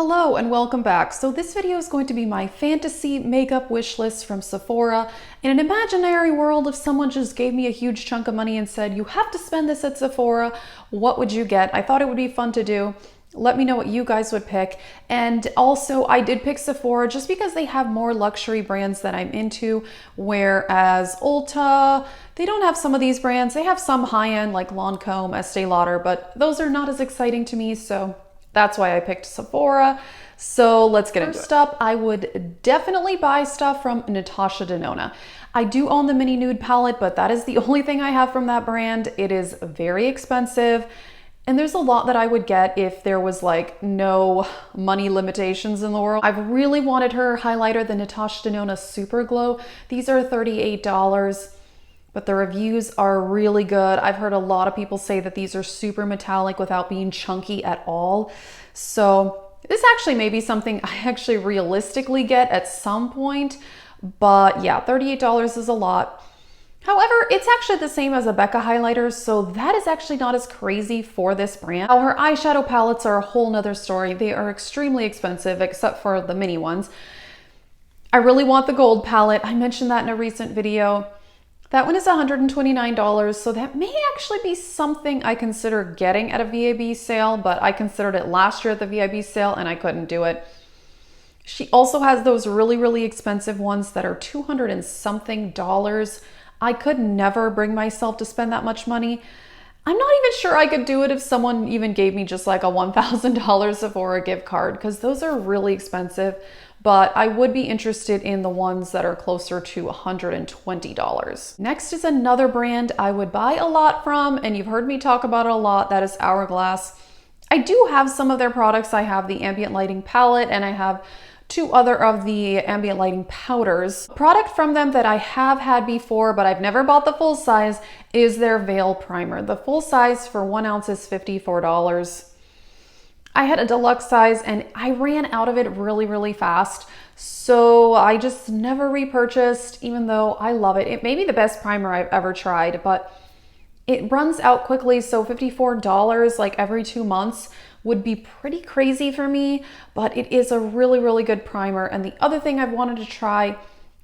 Hello and welcome back. So this video is going to be my fantasy makeup wish list from Sephora. In an imaginary world, if someone just gave me a huge chunk of money and said, you have to spend this at Sephora, what would you get? I thought it would be fun to do. Let me know what you guys would pick. And also I did pick Sephora just because they have more luxury brands that I'm into, whereas Ulta, they don't have some of these brands. They have some high-end like Lancome, Estee Lauder, but those are not as exciting to me. So that's why I picked Sephora. So let's get into it. First up, I would definitely buy stuff from Natasha De Nonna. I do own the mini nude palette, but that is the only thing I have from that brand. It is very expensive. And there's a lot that I would get if there was like no money limitations in the world. I've really wanted her highlighter, the Natasha De Nonna Super Glow. These are $38. But the reviews are really good. I've heard a lot of people say that these are super metallic without being chunky at all. So this actually may be something I actually realistically get at some point. But yeah, $38 is a lot. However, it's actually the same as a Becca highlighter, so that is actually not as crazy for this brand. Now, her eyeshadow palettes are a whole nother story. They are extremely expensive, except for the mini ones. I really want the gold palette. I mentioned that in a recent video. That one is $129, so that may actually be something I consider getting at a VIB sale, but I considered it last year at the VIB sale and I couldn't do it. She also has those really expensive ones that are $200 and something. I could never bring myself to spend that much money. I'm not even sure I could do it if someone even gave me just like a $1,000 Sephora gift card, because those are really expensive. But I would be interested in the ones that are closer to $120. Next is another brand I would buy a lot from, and you've heard me talk about it a lot, that is Hourglass. I do have some of their products. I have the ambient lighting palette and I have two other of the ambient lighting powders. A product from them that I have had before, but I've never bought the full size, is their Veil Primer. The full size for 1 ounce is $54. I had a deluxe size and I ran out of it really fast. So I just never repurchased, even though I love it. It may be the best primer I've ever tried, but it runs out quickly. So $54 like every 2 months would be pretty crazy for me, but it is a really good primer. And the other thing I've wanted to try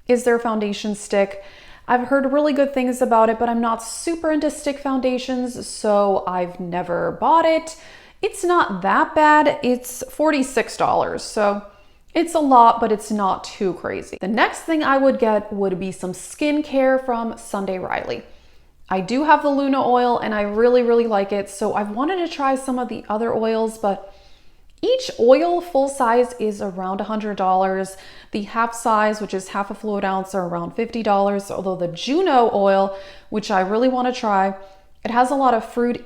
is their foundation stick. I've heard really good things about it, but I'm not super into stick foundations, so I've never bought it. It's not that bad. It's $46, so it's a lot, but it's not too crazy. The next thing I would get would be some skincare from Sunday Riley. I do have the Luna oil and I really like it, so I've wanted to try some of the other oils, but each oil full size is around $100. The half size, which is half a fluid ounce, are around $50, although the Juno oil, which I really want to try, it has a lot of fruit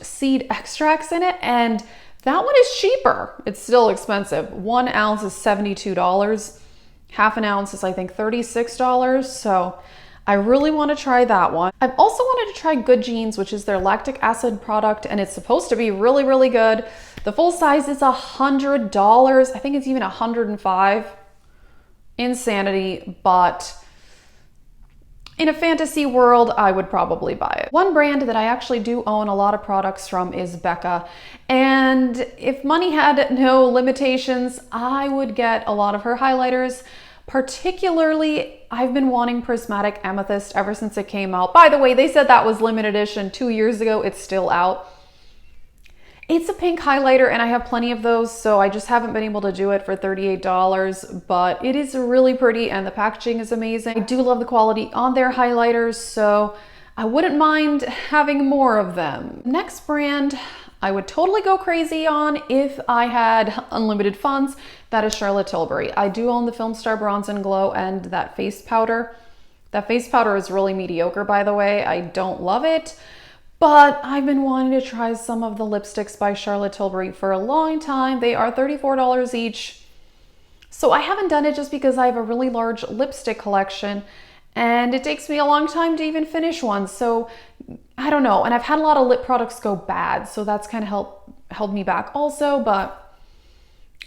seed extracts in it, and that one is cheaper. It's still expensive. 1 ounce is $72. Half an ounce is I think $36. So I really want to try that one. I've also wanted to try Good Genes, which is their lactic acid product, and it's supposed to be really good. The full size is $100. I think it's even $105. Insanity, but in a fantasy world, I would probably buy it. One brand that I actually do own a lot of products from is Becca. And if money had no limitations, I would get a lot of her highlighters. Particularly, I've been wanting Prismatic Amethyst ever since it came out. By the way, they said that was limited edition 2 years ago. It's still out. It's a pink highlighter and I have plenty of those, so I just haven't been able to do it for $38, but it is really pretty and the packaging is amazing. I do love the quality on their highlighters, so I wouldn't mind having more of them. Next brand I would totally go crazy on if I had unlimited funds. That is Charlotte Tilbury. I do own the Filmstar Bronze and Glow and that face powder. That face powder is really mediocre, by the way. I don't love it. But I've been wanting to try some of the lipsticks by Charlotte Tilbury for a long time. They are $34 each. So I haven't done it just because I have a really large lipstick collection and it takes me a long time to even finish one. So I don't know. And I've had a lot of lip products go bad, so that's kind of held me back also. But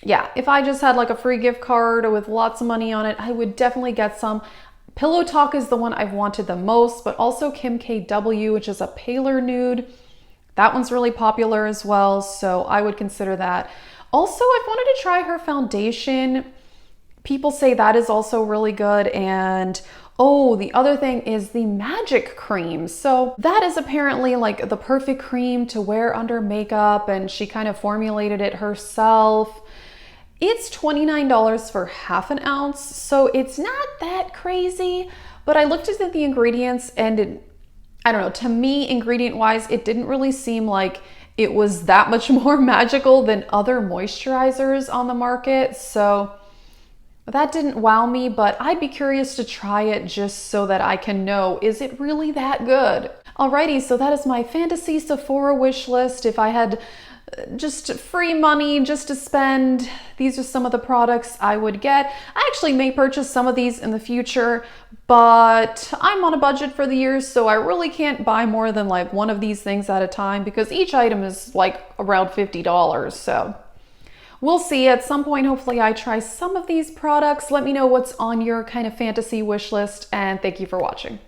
yeah, if I just had like a free gift card with lots of money on it, I would definitely get some. Pillow Talk is the one I've wanted the most, but also Kim KW, which is a paler nude. That one's really popular as well, so I would consider that. Also, I've wanted to try her foundation. People say that is also really good. And oh, the other thing is the magic cream. So that is apparently like the perfect cream to wear under makeup, and she kind of formulated it herself. It's $29 for half an ounce, so it's not that crazy, but I looked at the ingredients and I don't know, to me, ingredient wise, it didn't really seem like it was that much more magical than other moisturizers on the market. So that didn't wow me, but I'd be curious to try it just so that I can know, is it really that good? Alrighty, so that is my fantasy Sephora wish list. If I had just free money just to spend, these are some of the products I would get. I actually may purchase some of these in the future, but I'm on a budget for the year, so I really can't buy more than like one of these things at a time because each item is like around $50. So we'll see. At some point, hopefully I try some of these products. Let me know what's on your kind of fantasy wish list, and thank you for watching.